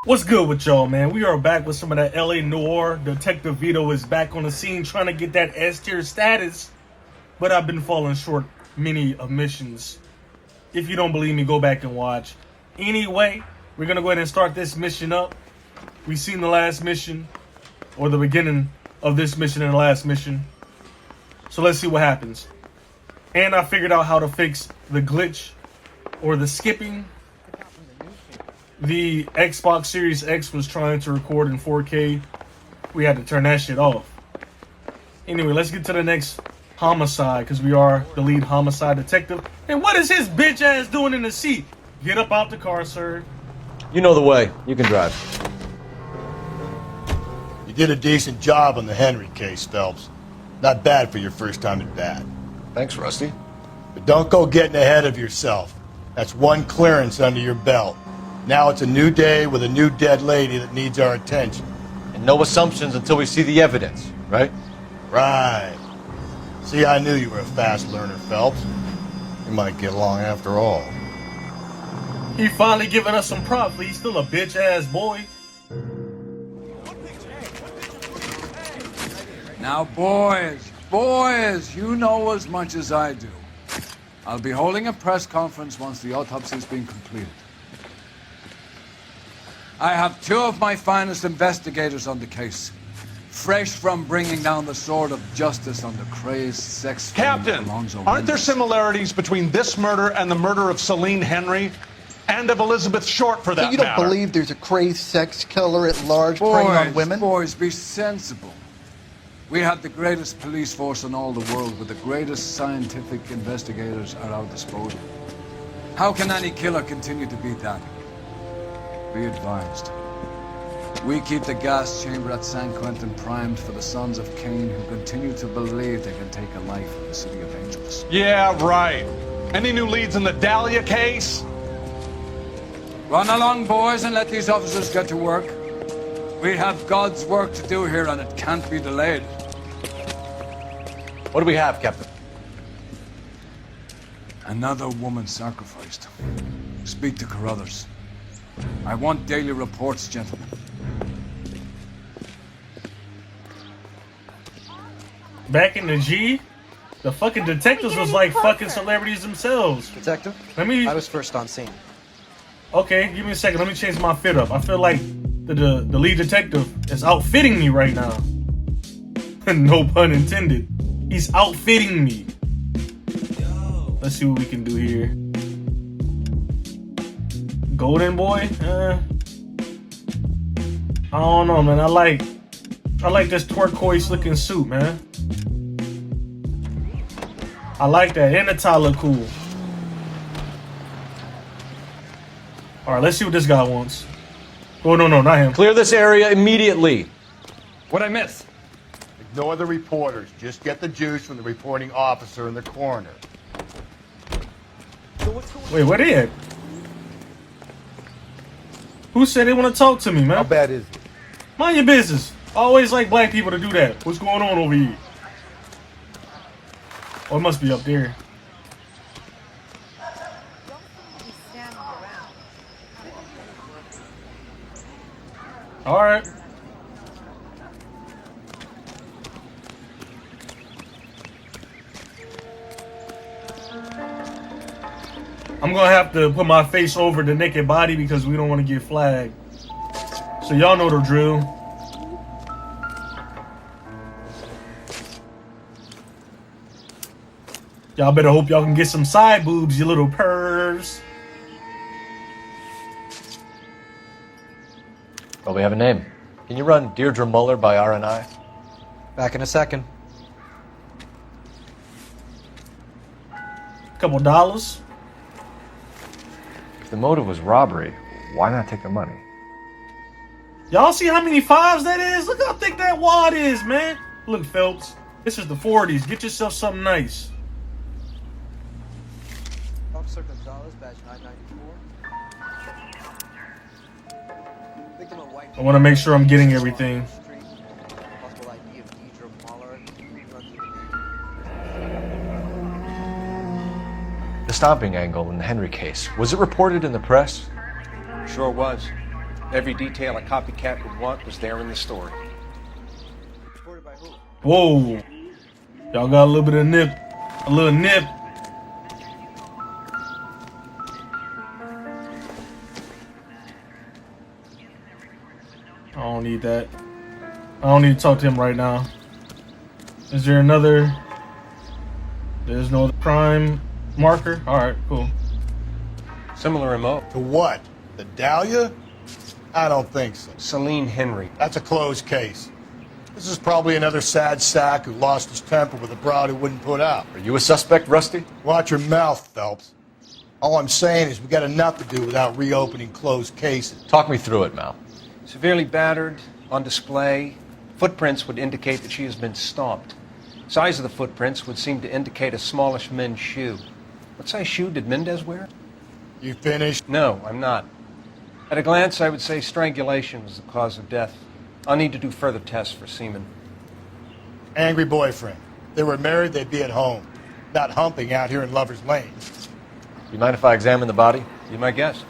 What's good with y'all, man? We are back with some of that LA Noir. Detective Vito is back on the scene trying to get that S tier status, but I've been falling short many of missions. If you don't believe me, go back and watch. Anyway, we're gonna go ahead and start this mission up. We've seen the last mission, or the beginning of this mission and the last mission. So let's see what happens. And I figured out how to fix the glitch, or the skipping. The Xbox Series X was trying to record in 4K. We had to turn that shit off. Anyway, let's get to the next homicide, because we are the lead homicide detective. And what is his bitch ass doing in the seat? Get up out the car, sir. You know the way. You can drive. You did a decent job on the Henry case, Phelps. Not bad for your first time at bat. Thanks, Rusty. But don't go getting ahead of yourself. That's one clearance under your belt. Now it's a new day with a new dead lady that needs our attention. And no assumptions until we see the evidence, right? Right. See, I knew you were a fast learner, Phelps. We might get along after all. He finally giving us some props, but he's still a bitch ass boy. Now, boys, you know as much as I do. I'll be holding a press conference once the autopsy's been completed. I have two of my finest investigators on the case, fresh from bringing down the sword of justice on the crazed sex Captain, Alonzo aren't there Mendes. similarities between this murder and the murder of Celine Henry and of Elizabeth Short, for that So you don't matter? believe there's a crazed sex killer at large preying on women? Boys, be sensible. We have the greatest police force in all the world, with the greatest scientific investigators at our disposal. How can any killer continue to beat that? Be advised. We keep the gas chamber at San Quentin primed for the sons of Cain who continue to believe they can take a life in the City of Angels. Yeah, right. Any new leads in the Dahlia case? Run along, boys, and let these officers get to work. We have God's work to do here, and it can't be delayed. What do we have, Captain? Another woman sacrificed. Speak to Carruthers. I want daily reports, gentlemen. Back in the G, the fucking detectives was like fucking celebrities themselves. Detective, Let me. I was first on scene. Okay, give me a second. Let me change my fit up. I feel like the lead detective is outfitting me right now. No pun intended. He's outfitting me. Let's see what we can do here. Golden boy? I don't know, man. I like this turquoise looking suit, man. I like that. And the tie look cool. Alright, let's see what this guy wants. Oh, no, not him. Clear this area immediately. What'd I miss? Ignore the reporters. Just get the juice from the reporting officer in the corner. Wait, where they at? Who said they want to talk to me, man? How bad is it? Mind your business. I always like black people to do that. What's going on over here? Oh, it must be up there. Alright. I'm gonna have to put my face over the naked body because we don't want to get flagged. So y'all know the drill. Y'all better hope y'all can get some side boobs, you little pervs. Well, we have a name. Can you run Deirdre Muller by RNI? Back in a second. Couple dollars. If the motive was robbery, why not take the money? Y'all see how many fives that is? Look how thick that wad is, man. Look, Phelps, this is the 40s. Get yourself something nice. Officer Gonzalez, badge 994. Victim of white. I want to make sure I'm getting everything. Possible ID of Deidre Muller. The stomping angle in the Henry case, was it reported in the press? Sure was. Every detail a copycat would want was there in the story. Reported by who? Whoa. Y'all got a little bit of nip. A little nip. I don't need that. I don't need to talk to him right now. Is there another? There's no other crime marker? Alright, cool. Similar remote. To what? The Dahlia? I don't think so. Celine Henry. That's a closed case. This is probably another sad sack who lost his temper with a broad who wouldn't put out. Are you a suspect, Rusty? Watch your mouth, Phelps. All I'm saying is we got enough to do without reopening closed cases. Talk me through it, Mal. Severely battered, on display. Footprints would indicate that she has been stomped. Size of the footprints would seem to indicate a smallish men's shoe. What size shoe did Mendez wear? You finished? No, I'm not. At a glance, I would say strangulation was the cause of death. I'll need to do further tests for semen. Angry boyfriend. If they were married, they'd be at home. Not humping out here in Lover's Lane. You mind if I examine the body? Be my guest.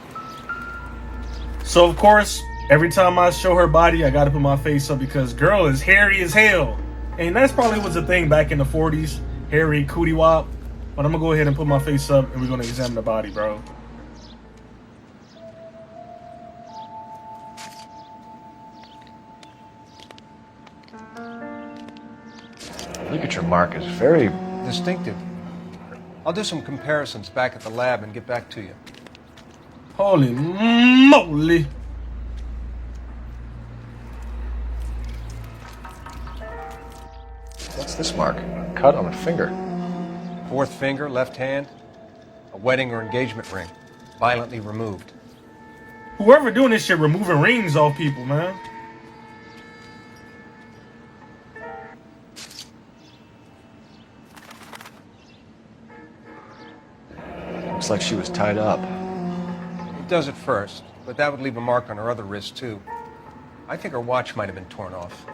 So of course, every time I show her body, I gotta put my face up because girl is hairy as hell. And that's probably was a thing back in the 40s. Hairy cootie wop. But I'm gonna go ahead and put my face up and we're gonna examine the body, bro. Ligature mark is very... Distinctive. I'll do some comparisons back at the lab and get back to you. Holy moly. What's this mark? A cut on a finger. Fourth finger, left hand. A wedding or engagement ring. Violently removed. Whoever doing this shit removing rings off people, man. Looks like she was tied up. It does at first, but that would leave a mark on her other wrist, too. I think her watch might have been torn off.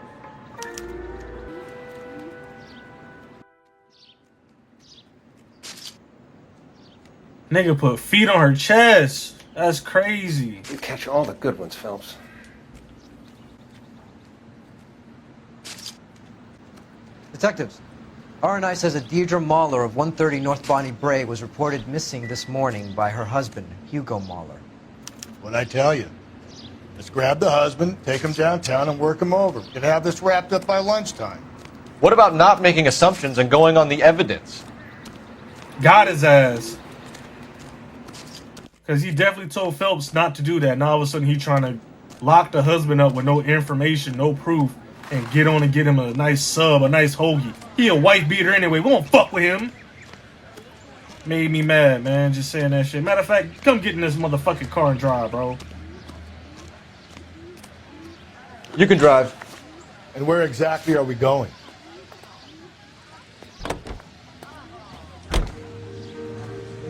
Nigga put feet on her chest. That's crazy. You catch all the good ones, Phelps. Detectives, R&I says a Deirdre Mahler of 130 North Bonnie Bray was reported missing this morning by her husband, Hugo Mahler. What'd I tell you? Let's grab the husband, take him downtown, and work him over. We can have this wrapped up by lunchtime. What about not making assumptions and going on the evidence? Got his ass. Because he definitely told Phelps not to do that. Now all of a sudden he trying to lock the husband up with no information, no proof, and get on and get him a nice sub, a nice hoagie. He a wife beater anyway. We won't fuck with him. Made me mad, man, just saying that shit. Matter of fact, come get in this motherfucking car and drive, bro. You can drive. And where exactly are we going?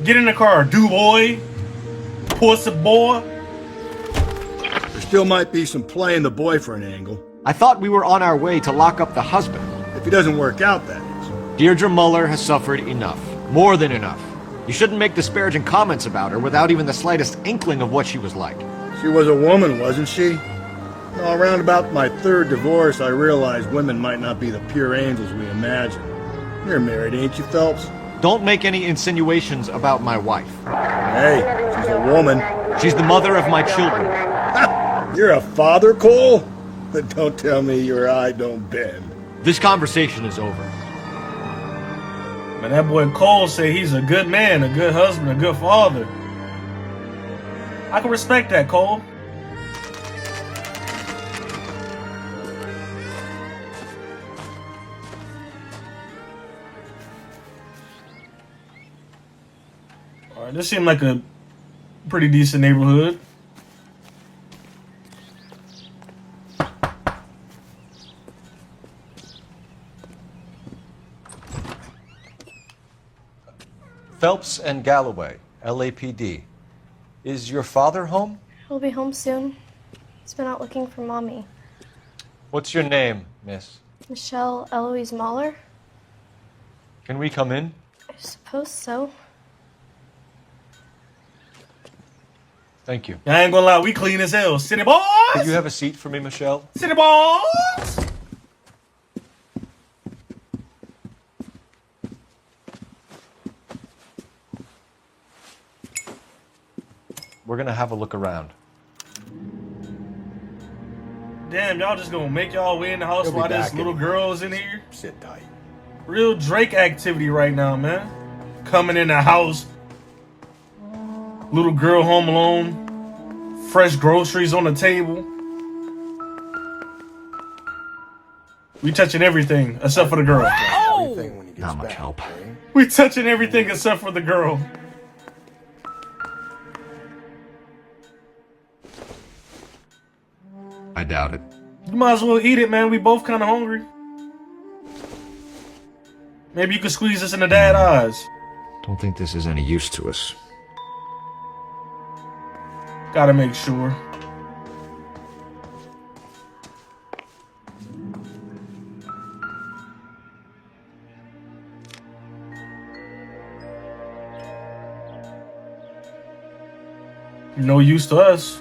Get in the car, do boy. Pussy boy. There still might be some play in the boyfriend angle. I thought we were on our way to lock up the husband. If he doesn't work out, that is. Deirdre Muller has suffered enough. More than enough. You shouldn't make disparaging comments about her without even the slightest inkling of what she was like. She was a woman, wasn't she? Well, around about my third divorce, I realized women might not be the pure angels we imagine. You're married, ain't you, Phelps? Don't make any insinuations about my wife. Hey, she's a woman. She's the mother of my children. You're a father, Cole? But don't tell me your eye don't bend. This conversation is over. Man, that boy Cole say he's a good man, a good husband, a good father. I can respect that, Cole. Alright, this seemed like a pretty decent neighborhood. Phelps and Galloway, LAPD. Is your father home? He'll be home soon. He's been out looking for Mommy. What's your name, miss? Michelle Eloise Mahler? Can we come in? I suppose so. Thank you. I ain't gonna lie, we clean as hell. City boys! Could you have a seat for me, Michelle? City boys! We're gonna have a look around. Damn, y'all just gonna make y'all way in the house He'll be while this back little in- girl's in here? Sit tight. Real Drake activity right now, man. Coming in the house. Little girl home alone. Fresh groceries on the table. We touching everything except for the girl. Everything when he gets Not much back, help. okay? We touching everything except for the girl. I doubt it. You might as well eat it, man. We both kind of hungry. Maybe you could squeeze this into Dad's eyes. Don't think this is any use to us. Gotta make sure. No use to us.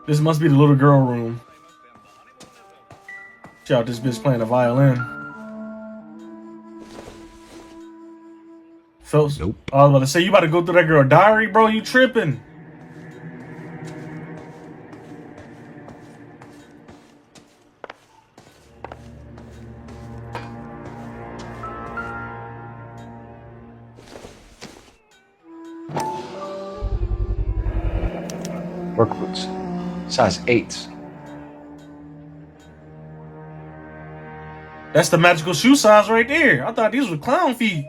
This must be the little girl room. Check out this bitch playing the violin. Phelps, Nope. I was about to say, you about to go through that girl diary, bro? You tripping. Work boots. Size 8s. That's the magical shoe size right there. I thought these were clown feet.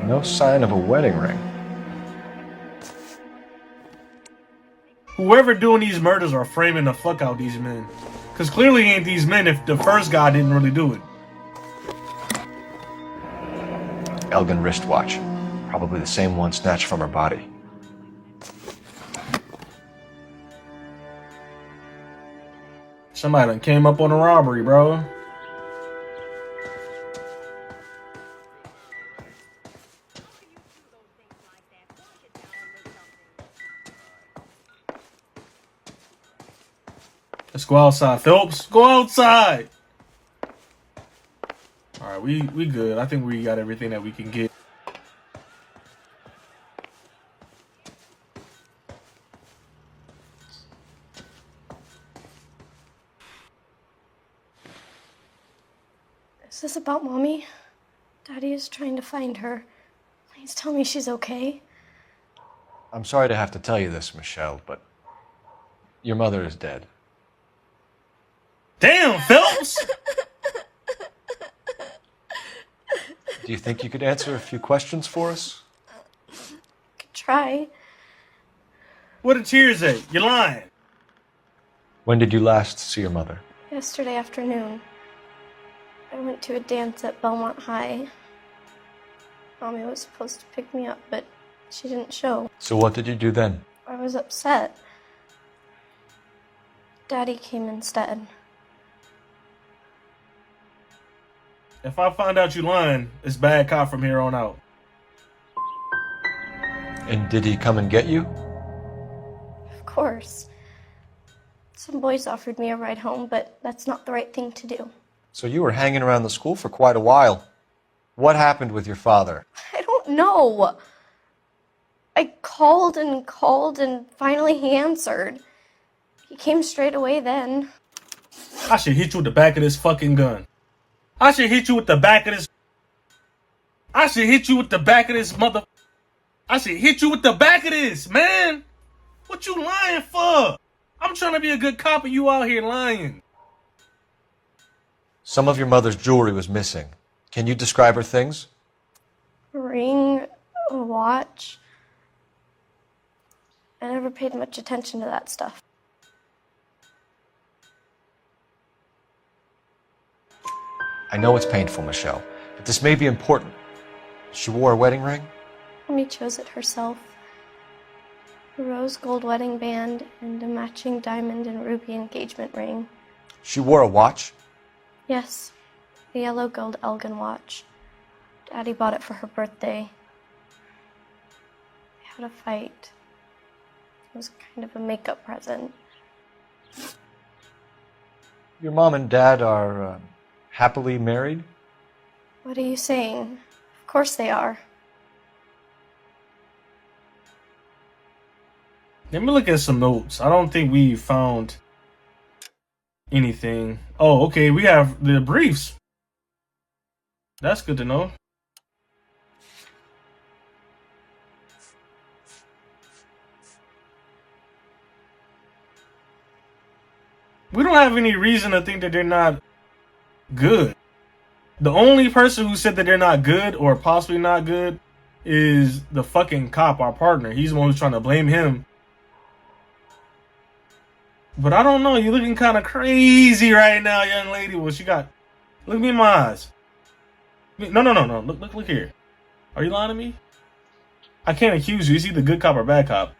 No sign of a wedding ring. Whoever doing these murders are framing the fuck out these men. Cause clearly ain't these men if the first guy didn't really do it. Elgin wristwatch. Probably the same one snatched from her body. Somebody done came up on a robbery, bro. Let's go outside, Phelps. Go outside. All right, we good. I think we got everything that we can get. Is this about Mommy? Daddy is trying to find her. Please tell me she's okay. I'm sorry to have to tell you this, Michelle, but your mother is dead. Damn, Phelps! Do you think you could answer a few questions for us? Could try. Where the tears at? You're lying. When did you last see your mother? Yesterday afternoon, I went to a dance at Belmont High. Mommy was supposed to pick me up, but she didn't show. So what did you do then? I was upset. Daddy came instead. If I find out you lying, it's bad cop from here on out. And did he come and get you? Of course. Some boys offered me a ride home, but that's not the right thing to do. So you were hanging around the school for quite a while. What happened with your father? I don't know. I called and finally he answered. He came straight away then. I should hit you with the back of this fucking gun. I should hit you with the back of this. I should hit you with the back of this mother. I should hit you with the back of this, man. What you lying for? I'm trying to be a good cop and you out here lying. Some of your mother's jewelry was missing. Can you describe her things? A ring, a watch. I never paid much attention to that stuff. I know it's painful, Michelle, but this may be important. She wore a wedding ring? Mommy chose it herself. A rose gold wedding band and a matching diamond and ruby engagement ring. She wore a watch? Yes, the yellow gold Elgin watch. Daddy bought it for her birthday. They had a fight. It was kind of a makeup present. Your mom and dad are happily married? What are you saying? Of course they are. Let me look at some notes. I don't think we found anything. Oh, okay. We have the briefs. That's good to know. We don't have any reason to think that they're not good. The only person who said that they're not good or possibly not good is the fucking cop, our partner. He's the one who's trying to blame him. But I don't know. You're looking kind of crazy right now, young lady. What you got? Look me in my eyes. No. Look here. Are you lying to me? I can't accuse you. It's either good cop or bad cop.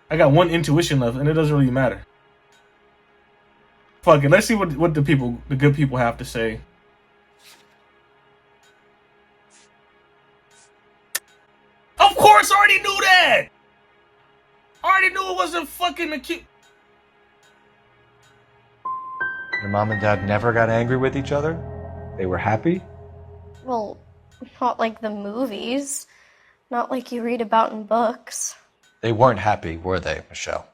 I got one intuition left, and it doesn't really matter. Fuck it. Let's see what the good people have to say. Of course, I already knew that. I already knew it wasn't fucking acute. Your mom and dad never got angry with each other? They were happy? Well, not like the movies. Not like you read about in books. They weren't happy, were they, Michelle?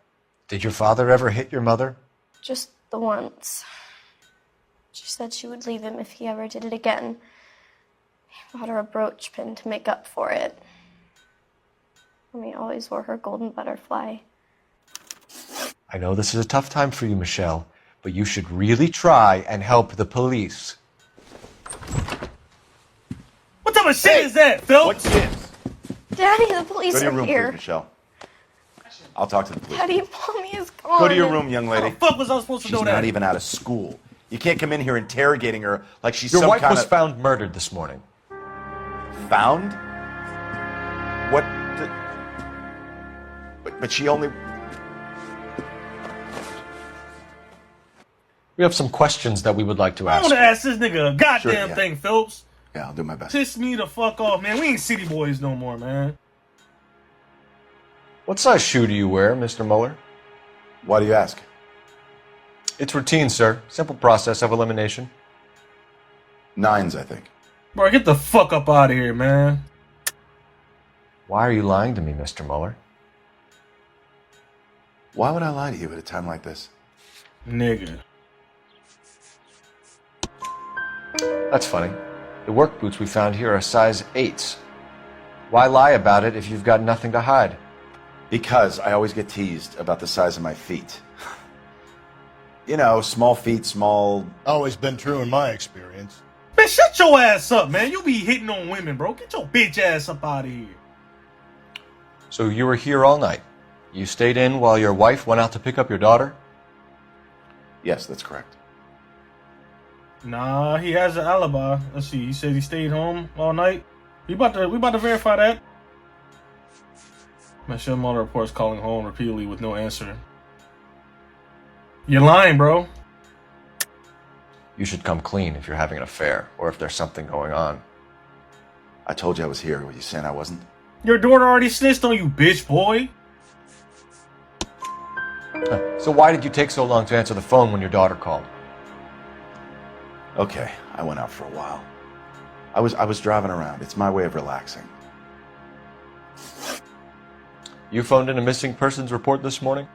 Did your father ever hit your mother? Just the once. She said she would leave him if he ever did it again. He bought her a brooch pin to make up for it. Mommy always wore her golden butterfly. I know this is a tough time for you, Michelle, but you should really try and help the police. What type of shit is that, Phil? What's this? Daddy, the police Go to your are room, here. please, Michelle. I'll talk to the police. Daddy, Mommy is gone. Go to your room, young lady. How the fuck was I supposed to She's know that? not even out of school. You can't come in here interrogating her like she's Your some wife kind was of... found murdered this morning. Found? What? But she only... We have some questions that we would like to I ask. want to ask this nigga a goddamn yeah. thing, Phillips. Yeah, I'll do my best. Piss me the fuck off, man. We ain't city boys no more, man. What size shoe do you wear, Mr. Mueller? Why do you ask? It's routine, sir. Simple process of elimination. 9s, I think. Bro, get the fuck up out of here, man. Why are you lying to me, Mr. Mueller? Why would I lie to you at a time like this? Nigga. That's funny. The work boots we found here are size 8s. Why lie about it if you've got nothing to hide? Because I always get teased about the size of my feet. You know, small feet, small... Always been true in my experience. Man, shut your ass up, man. You be hitting on women, bro. Get your bitch ass up out of here. So you were here all night. You stayed in while your wife went out to pick up your daughter? Yes, that's correct. Nah, he has an alibi. Let's see. He said he stayed home all night. We about to verify that. Michelle Mueller reports calling home repeatedly with no answer. You're lying, bro. You should come clean if you're having an affair or if there's something going on. I told you I was here. Were you saying I wasn't? Your daughter already snitched on you, bitch boy. So why did you take so long to answer the phone when your daughter called? Okay, I went out for a while. I was driving around. It's my way of relaxing. You phoned in a missing persons report this morning?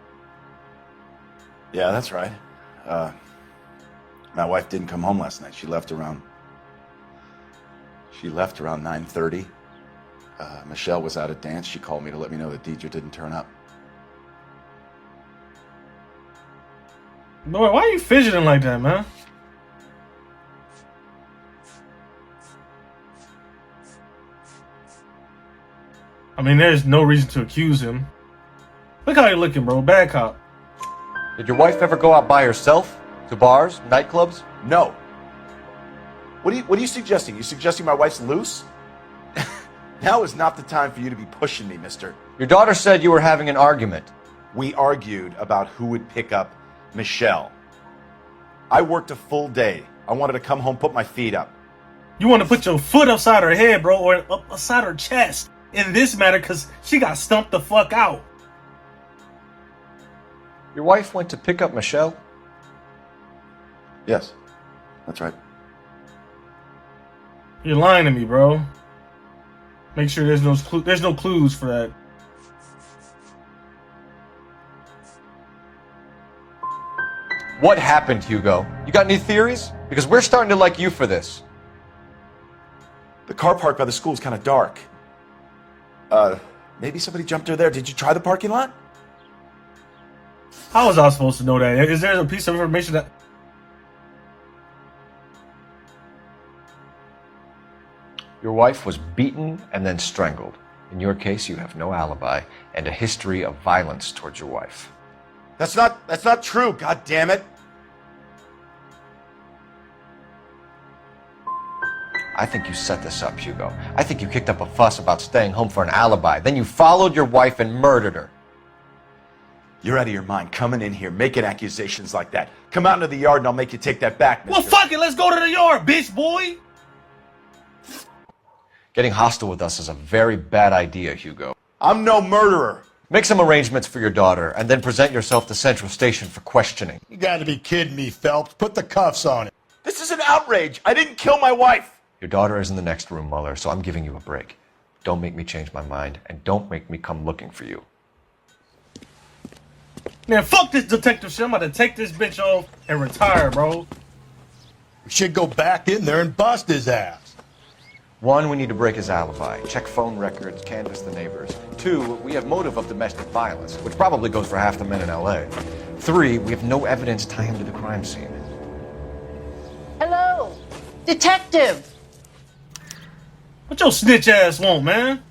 Yeah, that's right. My wife didn't come home last night. She left around 9:30. Michelle was out at dance. She called me to let me know that Deidre didn't turn up. Boy, why are you fidgeting like that, man? I mean, there's no reason to accuse him. Look how you're looking, bro. Bad cop. Did your wife ever go out by herself? To bars, nightclubs? No. What are you suggesting? You suggesting my wife's loose? Now is not the time for you to be pushing me, mister. Your daughter said you were having an argument. We argued about who would pick up Michelle. I worked a full day. I wanted to come home, put my feet up. You want to put your foot upside her head, bro, or up upside her chest in this matter, because she got stumped the fuck out. Your wife went to pick up Michelle? Yes, that's right. You're lying to me, bro. Make sure there's no clues for that. What happened, Hugo? You got any theories? Because we're starting to like you for this. The car park by the school is kind of dark. Maybe somebody jumped her there. Did you try the parking lot? How was I supposed to know that? Is there a piece of information that... Your wife was beaten and then strangled. In your case, you have no alibi and a history of violence towards your wife. That's not true, god damn it. I think you set this up, Hugo. I think you kicked up a fuss about staying home for an alibi. Then you followed your wife and murdered her. You're out of your mind coming in here making accusations like that. Come out into the yard and I'll make you take that back, mister. Well, fuck it. Let's go to the yard, bitch boy. Getting hostile with us is a very bad idea, Hugo. I'm no murderer. Make some arrangements for your daughter and then present yourself to Central Station for questioning. You gotta be kidding me, Phelps. Put the cuffs on him. This is an outrage. I didn't kill my wife. Your daughter is in the next room, Mueller, so I'm giving you a break. Don't make me change my mind, and don't make me come looking for you. Man, fuck this detective shit. I'm about to take this bitch off and retire, bro. We should go back in there and bust his ass. 1, we need to break his alibi. Check phone records, canvass the neighbors. 2, we have motive of domestic violence, which probably goes for half the men in L.A. 3, we have no evidence tying him to the crime scene. Hello, detective. What your snitch ass want, man?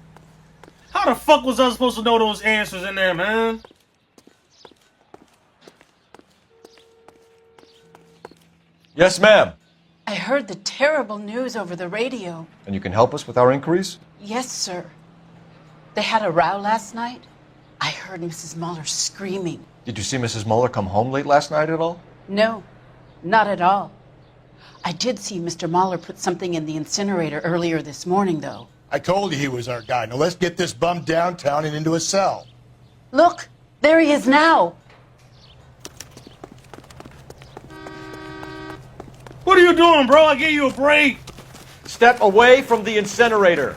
How the fuck was I supposed to know those answers in there, man? Yes, ma'am. I heard the terrible news over the radio. And you can help us with our inquiries? Yes, sir. They had a row last night. I heard Mrs. Mueller screaming. Did you see Mrs. Mueller come home late last night at all? No, not at all. I did see Mr. Mueller put something in the incinerator earlier this morning, though. I told you he was our guy. Now let's get this bum downtown and into a cell. Look, there he is now. What are you doing, bro? I gave you a break. Step away from the incinerator.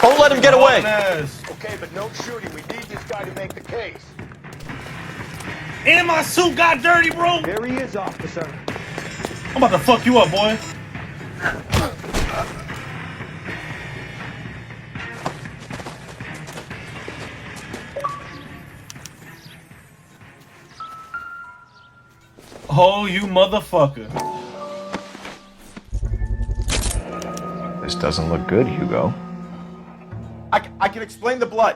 Don't let him get away. Okay, but no shooting. We need this guy to make the case. And my suit got dirty, bro. Here he is, officer. I'm about to fuck you up, boy. Oh, you motherfucker. This doesn't look good, Hugo. I can explain the blood.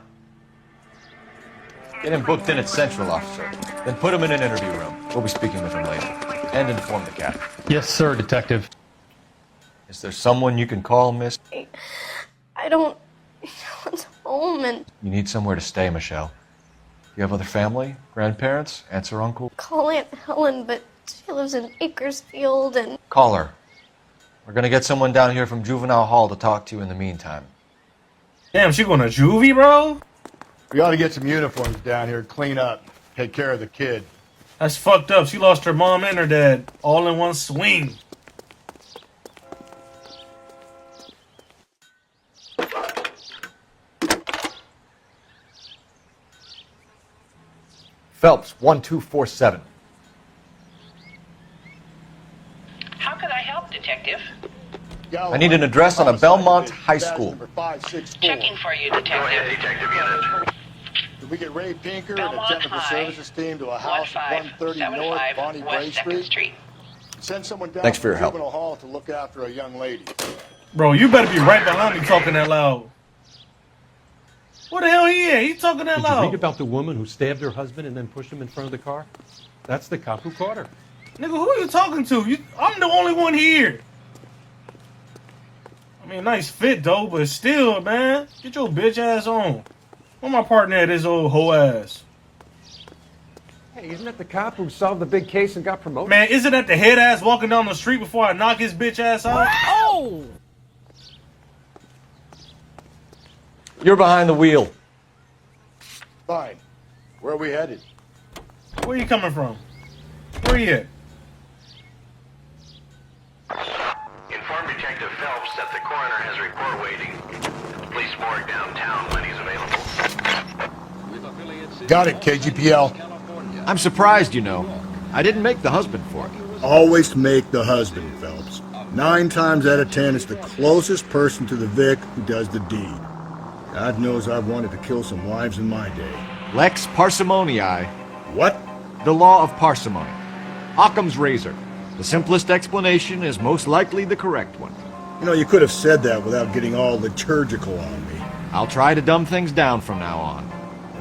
Get him booked in at Central, officer. Then put him in an interview room. We'll be speaking with him later. And inform the captain. Yes, sir, detective. Is there someone you can call, miss? I don't want home and You need somewhere to stay, Michelle. You have other family? Grandparents? Aunts or uncle? call Aunt Helen, but she lives in Bakersfield and... Call her. We're gonna get someone down here from Juvenile Hall to talk to you in the meantime. Damn, she going to juvie, bro? We ought to get some uniforms down here, clean up, take care of the kid. That's fucked up. She lost her mom and her dad all in one swing. Phelps, 1247. How could I help, Detective? I need an address on a Belmont High School. Checking for you, Detective. Did we get Ray Pinker and Belmont a technical High, services team to a house at 130 North 1575 Bonnie Bray West 2nd Street? Street. Send someone down Thanks to for your help. Juvenile Hall to look after a young lady. Bro, you better be right behind me talking that loud. What the hell he at? He talking that Did you loud. read about the woman who stabbed her husband and then pushed him in front of the car? That's the cop who caught her. Nigga, who are you talking to? I'm the only one here. I mean, nice fit, though, but still, man. Get your bitch ass on. Where my partner at, his old hoe ass? Hey, isn't that the cop who solved the big case and got promoted? Man, isn't that the head ass walking down the street before I knock his bitch ass out? Oh! You're behind the wheel. Fine. Where are we headed? Where you coming from? Where you at? Inform Detective Phelps that the coroner has a report waiting at the police morgue downtown when he's available. Got it, KGPL. I'm surprised, you know. I didn't make the husband for it. Always make the husband, Phelps. 9 times out of 10, it's the closest person to the Vic who does the deed. God knows I've wanted to kill some wives in my day. Lex parsimoniae. What? The law of parsimony. Occam's razor. The simplest explanation is most likely the correct one. You know, you could have said that without getting all liturgical on me. I'll try to dumb things down from now on.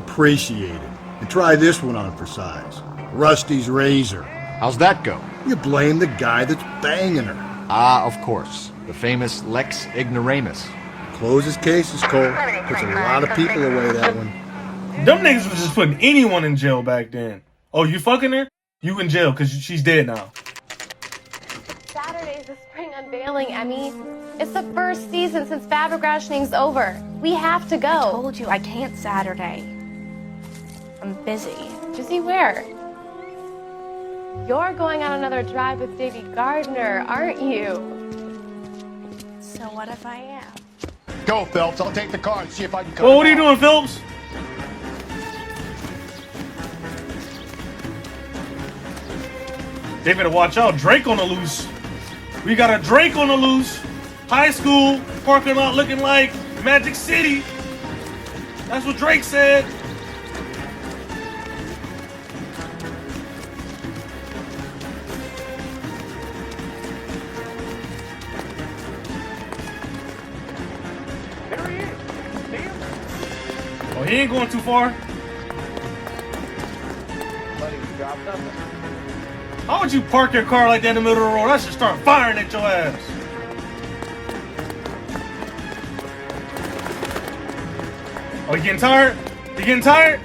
Appreciate it. And try this one on for size. Rusty's razor. How's that go? You blame the guy that's banging her. Ah, of course. The famous Lex ignoramus. Closes cases, Cole. Puts a lot of people away, that one. Them niggas was just putting anyone in jail back then. Oh, you fucking her? You in jail because she's dead now. Saturday's the spring unveiling, Emmy. It's the first season since Fabergrashing's over. We have to go. I told you I can't Saturday. I'm busy. Busy where? You're going on another drive with Davy Gardner, aren't you? So what if I am? Go, Phelps. I'll take the car and see if I can come. Well, what are you doing, Phelps? They better watch out. Drake on the loose. We got a Drake on the loose. High school parking lot looking like Magic City. That's what Drake said. There he is. See him? Oh, he ain't going too far. Buddy, you dropped nothing. How would you park your car like that in the middle of the road? I should start firing at your ass. Oh, you getting tired? You getting tired?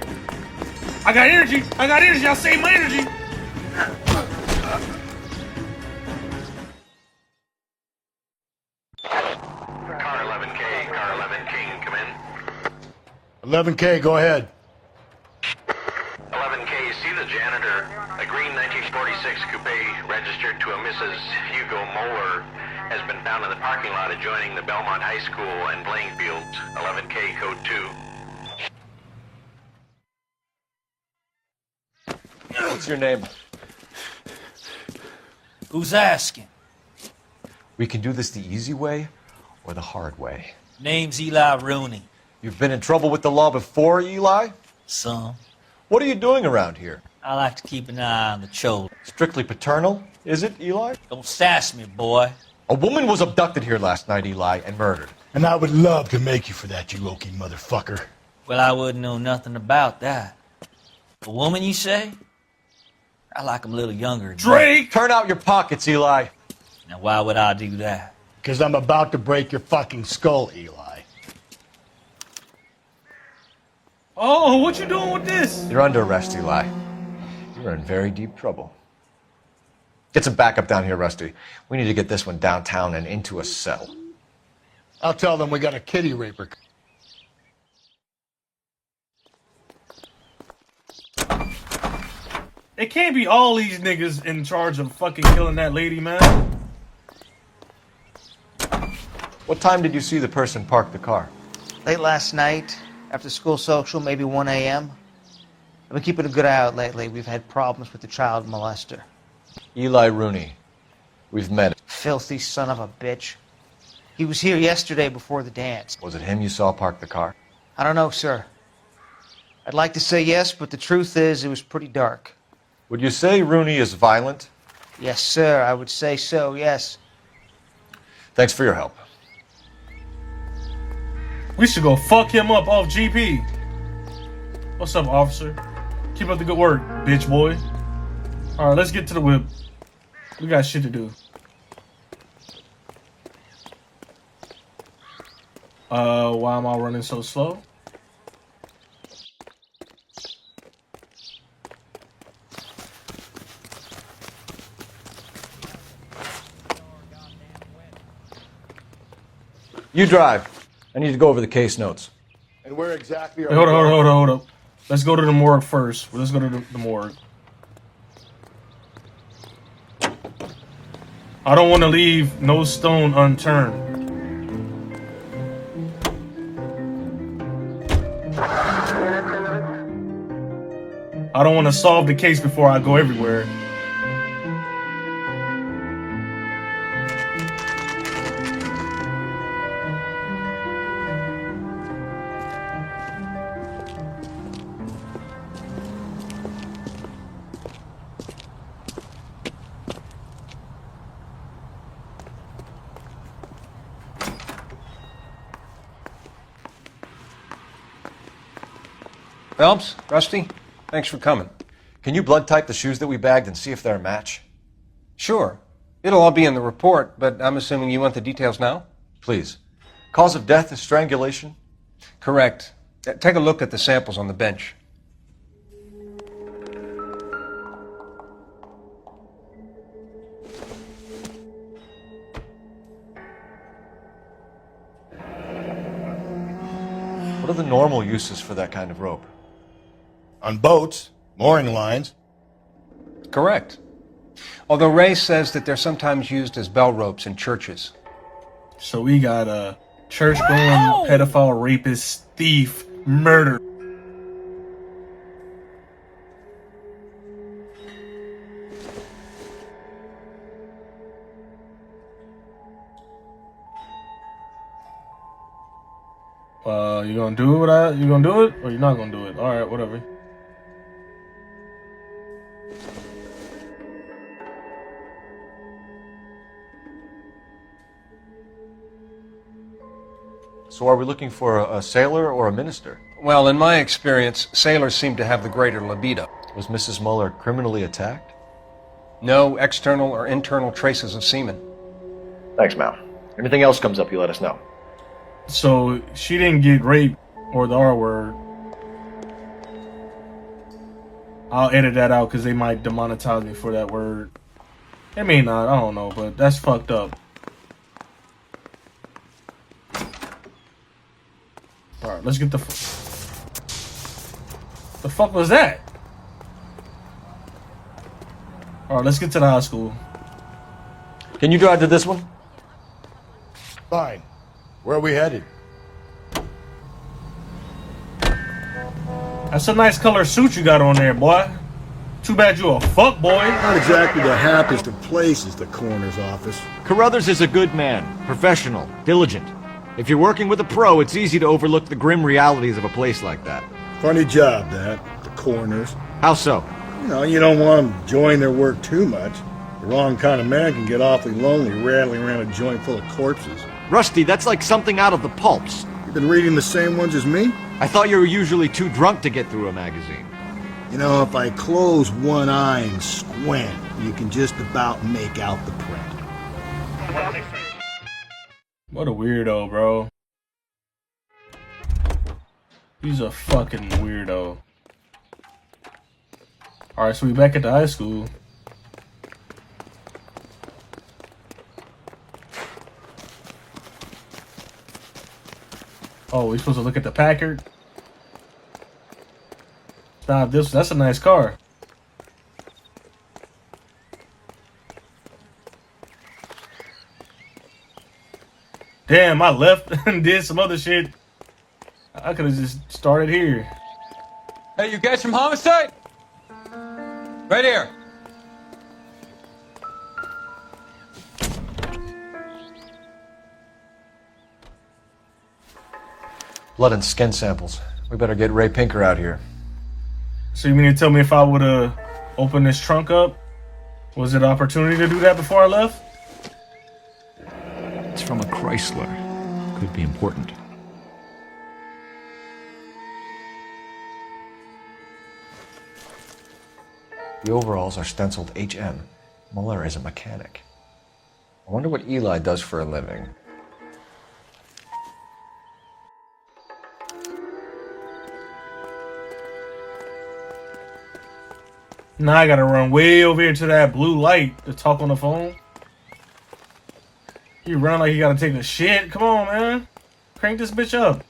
I got energy. I got energy. I'll save my energy. Car 11K, car 11 King, come in. 11K, go ahead. 11K, see the janitor. A green 1946 coupe registered to a Mrs. Hugo Moeller has been found in the parking lot adjoining the Belmont High School and playing fields. 11K, code 2. What's your name? Who's asking? We can do this the easy way or the hard way. Name's Eli Rooney. You've been in trouble with the law before, Eli? Some. What are you doing around here? I like to keep an eye on the children. Strictly paternal, is it, Eli? Don't sass me, boy. A woman was abducted here last night, Eli, and murdered. And I would love to make you for that, you oaky motherfucker. Well, I wouldn't know nothing about that. A woman, you say? I like 'em a little younger. Drake! Turn out your pockets, Eli. Now, why would I do that? Because I'm about to break your fucking skull, Eli. Oh, what you doing with this? You're under arrest, Eli. You're in very deep trouble. Get some backup down here, Rusty. We need to get this one downtown and into a cell. I'll tell them we got a kitty raper. It can't be all these niggas in charge of fucking killing that lady, man. What time did you see the person park the car? Late last night, after school social, maybe 1 a.m. I've been keeping a good eye out lately. We've had problems with the child molester. Eli Rooney. We've met. Filthy son of a bitch. He was here yesterday before the dance. Was it him you saw park the car? I don't know, sir. I'd like to say yes, but the truth is it was pretty dark. Would you say Rooney is violent? Yes, sir. I would say so, yes. Thanks for your help. We should go fuck him up off GP. What's up, officer? Keep up the good work, bitch boy. Alright, let's get to the whip. We got shit to do. Why am I running so slow? You drive. I need to go over the case notes. And where exactly are Hey, hold up. Let's go to the morgue first. Let's go to the morgue. I don't want to leave no stone unturned. I don't want to solve the case before I go everywhere. Phelps, Rusty, thanks for coming. Can you blood type the shoes that we bagged and see if they're a match? Sure. It'll all be in the report, but I'm assuming you want the details now? Please. Cause of death is strangulation? Correct. Take a look at the samples on the bench. What are the normal uses for that kind of rope? On boats, mooring lines. Correct. Although Ray says that they're sometimes used as bell ropes in churches. So we got a church-going pedophile, rapist, thief, murder. You gonna do it? You gonna do it, or you're not gonna do it? All right, whatever. So are we looking for a sailor or a minister? Well, in my experience, sailors seem to have the greater libido. Was Mrs. Muller criminally attacked? No external or internal traces of semen. Thanks, Mal. Anything else comes up, you let us know. So she didn't get raped or the R word. I'll edit that out because they might demonetize me for that word. They may not, I don't know, but that's fucked up. Alright, let's get the fuck was that? Alright, let's get to the high school. Can you drive to this one? Fine. Where are we headed? That's a nice color suit you got on there, boy. Too bad you a fuck boy. Not exactly the happiest of places, the coroner's office. Carruthers is a good man, professional, diligent. If you're working with a pro, it's easy to overlook the grim realities of a place like that. Funny job, that. The coroner's. How so? You don't want them enjoying their work too much. The wrong kind of man can get awfully lonely rattling around a joint full of corpses. Rusty, that's like something out of the pulps. You been reading the same ones as me? I thought you were usually too drunk to get through a magazine. If I close one eye and squint, you can just about make out the print. What a weirdo, bro. He's a fucking weirdo. Alright, so we back at the high school. Oh, we supposed to look at the Packard? Stop this. That's a nice car. Damn, I left and did some other shit. I could have just started here. Hey, you guys from homicide? Right here. Blood and skin samples. We better get Ray Pinker out here. So you mean to tell me if I would have opened this trunk up, was it an opportunity to do that before I left? It's from a Chrysler. Could be important. The overalls are stenciled HM. Muller is a mechanic. I wonder what Eli does for a living. Now I gotta run way over here to that blue light to talk on the phone. He run like he gotta take a shit. Come on, man. Crank this bitch up.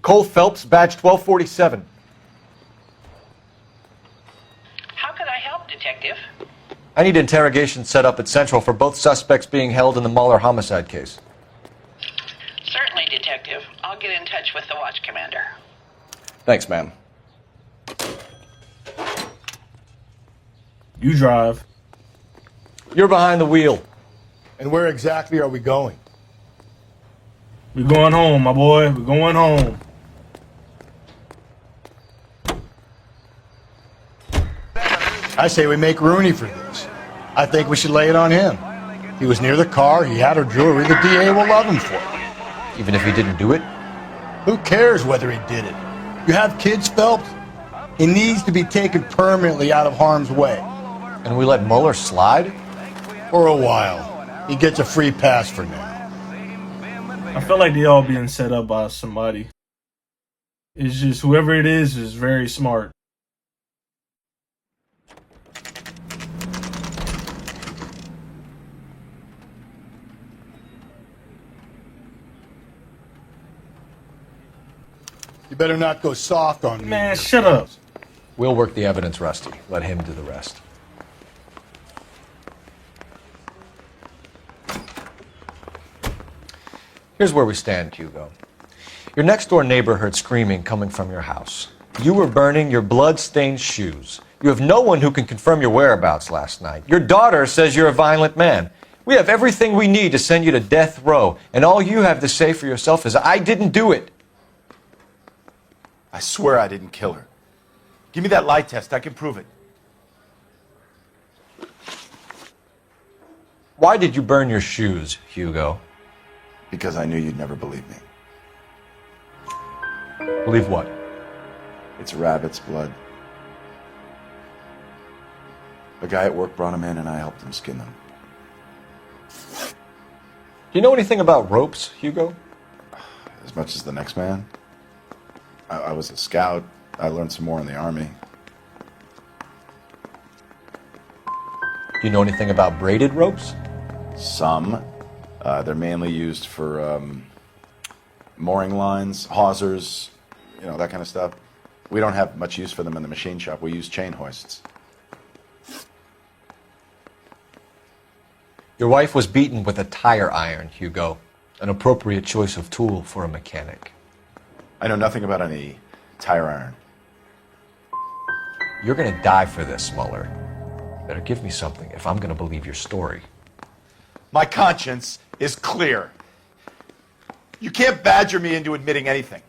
Cole Phelps, badge 1247. How can I help, Detective? I need interrogation set up at Central for both suspects being held in the Muller homicide case. Certainly, Detective. I'll get in touch with the watch commander. Thanks, ma'am. You drive. You're behind the wheel. And where exactly are we going? We're going home, my boy. We're going home. I say we make Rooney for this. I think we should lay it on him. He was near the car, he had her jewelry, the DA will love him for it. Even if he didn't do it? Who cares whether he did it? You have kids, Phelps? He needs to be taken permanently out of harm's way. And we let Muller slide? For a while. He gets a free pass for now. I feel like they all being set up by somebody. It's just whoever it is very smart. You better not go soft on me. Man, shut up. We'll work the evidence, Rusty. Let him do the rest. Here's where we stand, Hugo. Your next-door neighbor heard screaming coming from your house. You were burning your blood-stained shoes. You have no one who can confirm your whereabouts last night. Your daughter says you're a violent man. We have everything we need to send you to death row, and all you have to say for yourself is, I didn't do it. I swear I didn't kill her. Give me that lie test. I can prove it. Why did you burn your shoes, Hugo? Because I knew you'd never believe me. Believe what? It's rabbit's blood. A guy at work brought him in and I helped him skin them. Do you know anything about ropes, Hugo? As much as the next man. I was a scout. I learned some more in the Army. Do you know anything about braided ropes? Some. They're mainly used for mooring lines, hawsers, that kind of stuff. We don't have much use for them in the machine shop. We use chain hoists. Your wife was beaten with a tire iron, Hugo. An appropriate choice of tool for a mechanic. I know nothing about any tire iron. You're gonna die for this, Muller. Better give me something if I'm gonna believe your story. My conscience is clear. You can't badger me into admitting anything.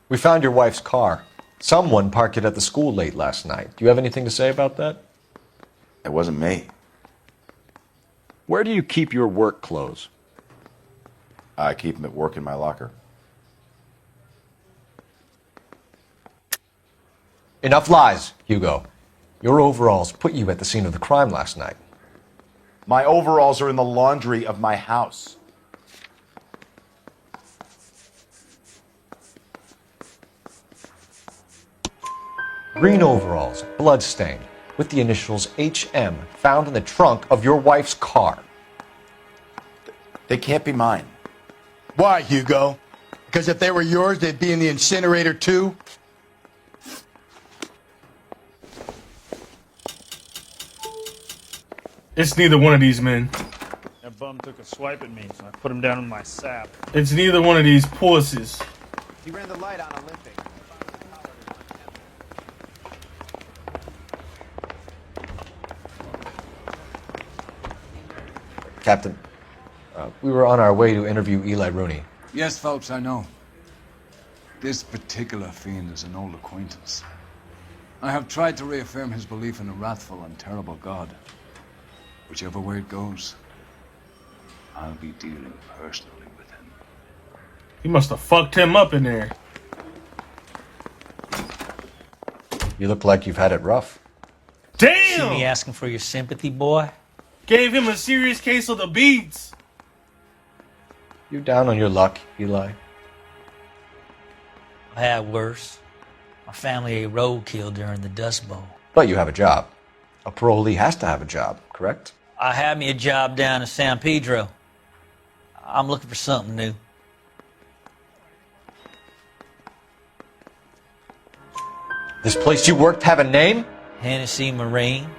We found your wife's car. Someone parked it at the school late last night. Do you have anything to say about that? It wasn't me. Where do you keep your work clothes? I keep them at work in my locker. Enough lies, Hugo. Your overalls put you at the scene of the crime last night. My overalls are in the laundry of my house. Green overalls, bloodstained, with the initials HM found in the trunk of your wife's car. They can't be mine. Why, Hugo? Because if they were yours, they'd be in the incinerator too? It's neither one of these men. That bum took a swipe at me, so I put him down in my sap. It's neither one of these pussies. He ran the light on Olympic. Captain, we were on our way to interview Eli Rooney. Yes, Phelps, I know. This particular fiend is an old acquaintance. I have tried to reaffirm his belief in a wrathful and terrible God. Whichever way it goes, I'll be dealing personally with him. He must have fucked him up in there. You look like you've had it rough. See Damn! me asking for your sympathy, boy? Gave him a serious case of the beats. You down on your luck, Eli? I had worse. My family ate roadkill during the Dust Bowl. But you have a job. A parolee has to have a job, correct? I had me a job down in San Pedro. I'm looking for something new. This place you worked have a name? Hennessy Marine.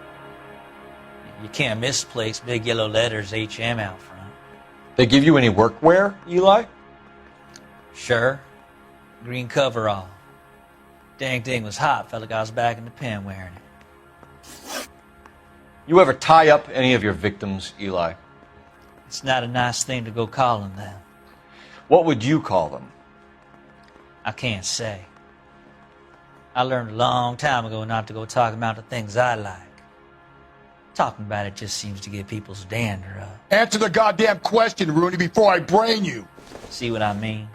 You can't miss the place. Big yellow letters, HM out front. They give you any workwear, Eli? Sure. Green coverall. Dang thing was hot. Felt like I was back in the pen wearing it. You ever tie up any of your victims, Eli? It's not a nice thing to go calling them. What would you call them? I can't say. I learned a long time ago not to go talking about the things I like. Talking about it just seems to get people's dander up. Answer the goddamn question, Rooney, before I brain you. See what I mean?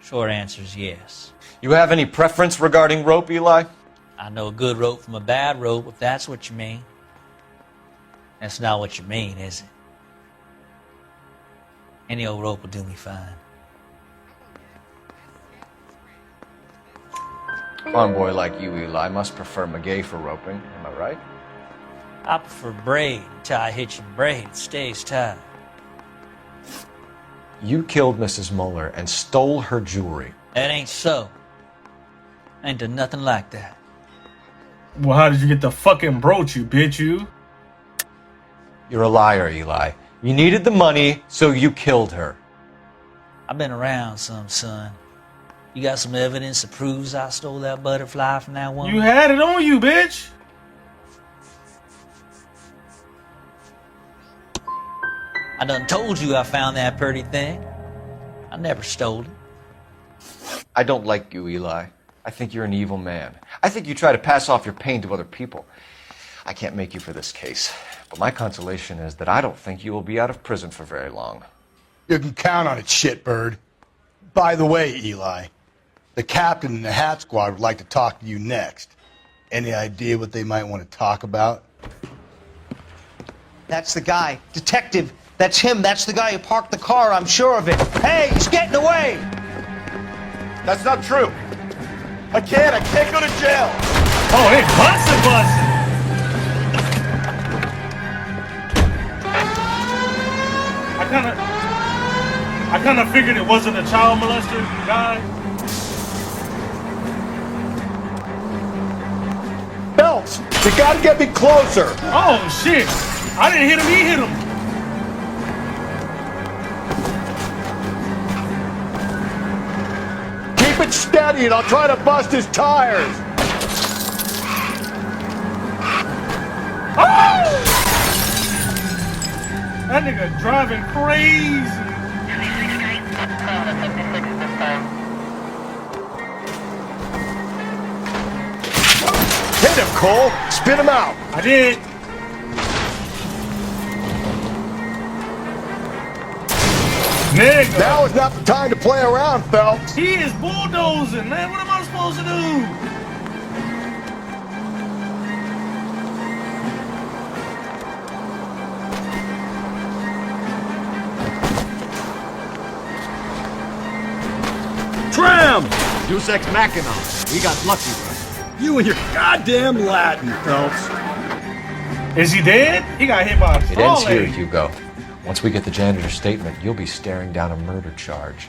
Short answer is yes. You have any preference regarding rope, Eli? I know a good rope from a bad rope, if that's what you mean. That's not what you mean, is it? Any old rope will do me fine. Farm boy like you, Eli, must prefer Magay for roping. Am I right? I prefer braid until I hit your braid. It stays tight. You killed Mrs. Muller and stole her jewelry. That ain't so. I ain't done nothing like that. Well, how did you get the fucking brooch, you bitch, you? You're a liar, Eli. You needed the money, so you killed her. I've been around some, son. You got some evidence that proves I stole that butterfly from that woman? You had it on you, bitch. I done told you I found that pretty thing. I never stole it. I don't like you, Eli. I think you're an evil man. I think you try to pass off your pain to other people. I can't make you for this case, but my consolation is that I don't think you will be out of prison for very long. You can count on it, shitbird. By the way, Eli, the captain and the hat squad would like to talk to you next. Any idea what they might want to talk about? That's the guy. Detective, that's him. That's the guy who parked the car, I'm sure of it. Hey, he's getting away! That's not true. I can't go to jail. Oh, hey, bustin'. I kind of figured it wasn't a child molester guy. Phelps, you gotta get me closer. Oh, shit. I didn't hit him, he hit him. Keep it steady and I'll try to bust his tires. Oh! That nigga driving crazy. Hit him, Cole. Spit him out. I did. Nigga. Now is not the time to play around, Phelps. He is bulldozing, man. What am I supposed to do? Tram! Deus Ex Machina. We got lucky, bro. You and your goddamn Latin, Phelps. Is he dead? He got hit by a It ends here, trolley. Hugo. Once we get the janitor's statement, you'll be staring down a murder charge.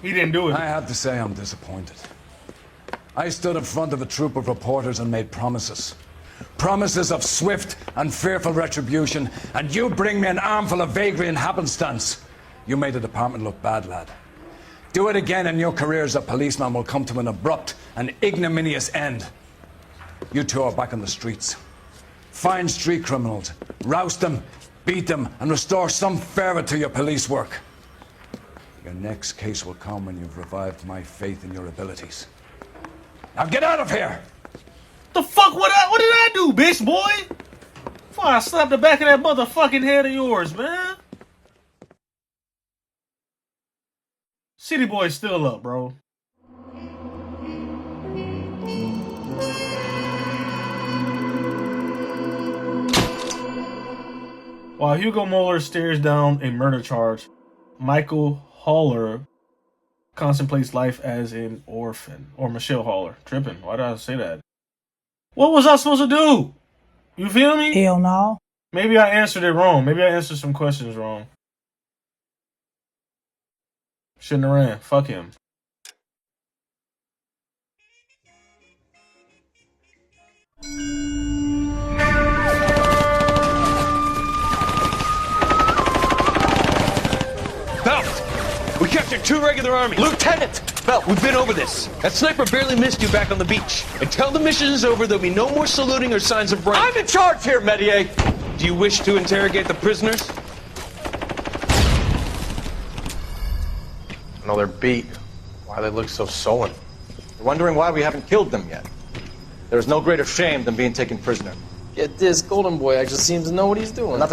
He didn't do it. I have to say I'm disappointed. I stood in front of a troop of reporters and made promises. Promises of swift and fearful retribution, and you bring me an armful of vagary and happenstance. You made the department look bad, lad. Do it again and your career as a policeman will come to an abrupt and ignominious end. You two are back on the streets. Find street criminals, roust them, beat them, and restore some fervor to your police work. Your next case will come when you've revived my faith in your abilities. Now get out of here! The fuck what did I do, bitch boy? Before I slap the back of that motherfucking head of yours, man. City Boy's still up, bro. While Hugo Moeller stares down a murder charge, Michael Haller contemplates life as an orphan. Or Michelle Haller. Tripping. Why did I say that? What was I supposed to do? You feel me? Hell no. Maybe I answered it wrong. Maybe I answered some questions wrong. Shouldn't have ran. Fuck him. Belt! We captured 2 regular army. Lieutenant! Belt, we've been over this. That sniper barely missed you back on the beach. Until the mission is over, there'll be no more saluting or signs of rank. I'm in charge here, Medier! Do you wish to interrogate the prisoners? No, they're beat. Why they look so sullen? You're wondering why we haven't killed them yet. There is no greater shame than being taken prisoner. Get this, Golden Boy actually seems to know what he's doing. See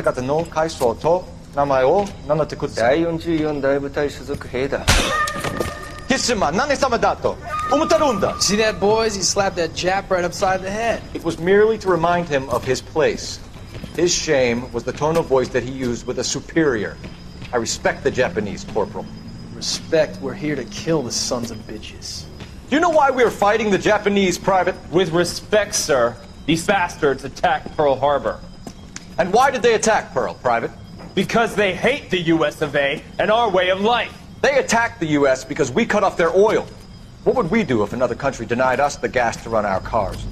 that, boys? He slapped that Jap right upside the head. It was merely to remind him of his place. His shame was the tone of voice that he used with a superior. I respect the Japanese, Corporal. Respect, we're here to kill the sons of bitches. Do you know why we are fighting the Japanese, Private? With respect, sir, these bastards attacked Pearl Harbor. And why did they attack Pearl, Private? Because they hate the US of A and our way of life. They attacked the US because we cut off their oil. What would we do if another country denied us the gas to run our cars?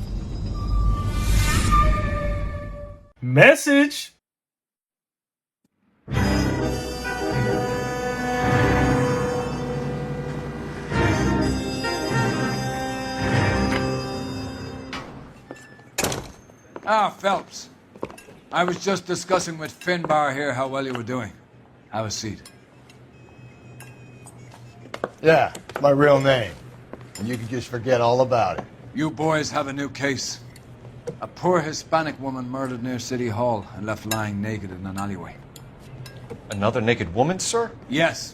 Message. Ah, Phelps. I was just discussing with Finbar here how well you were doing. Have a seat. Yeah, it's my real name. And you can just forget all about it. You boys have a new case. A poor Hispanic woman murdered near City Hall and left lying naked in an alleyway. Another naked woman, sir? Yes.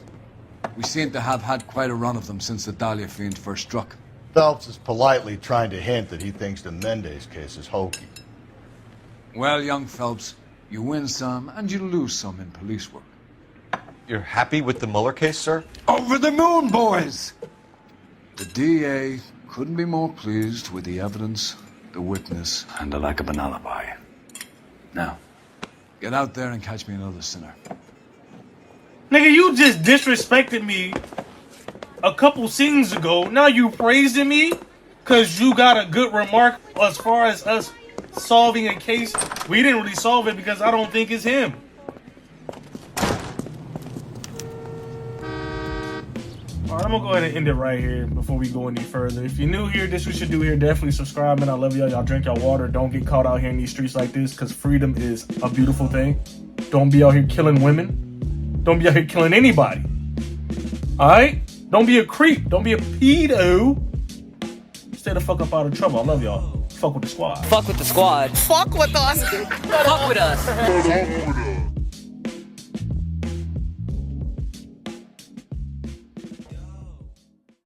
We seem to have had quite a run of them since the Dahlia fiend first struck. Phelps is politely trying to hint that he thinks the Mendez case is hokey. Well, young Phelps, you win some and you lose some in police work. You're happy with the Mueller case, sir? Over the moon, boys! The DA couldn't be more pleased with the evidence, the witness, and the lack of an alibi. Now, get out there and catch me another sinner. Nigga, you just disrespected me a couple scenes ago. Now you praising me because you got a good remark as far as us solving a case. We didn't really solve it because I don't think it's him. Alright, I'm gonna go ahead and end it right here before we go any further. If you're new here, this we should do here, definitely subscribe, man. I love y'all. Y'all drink y'all water. Don't get caught out here in these streets like this, because freedom is a beautiful thing. Don't be out here killing women. Don't be out here killing anybody. Alright? Don't be a creep. Don't be a pedo. Stay the fuck up out of trouble. I love y'all. Fuck with the squad. Fuck with the squad. Fuck with us. Fuck with us.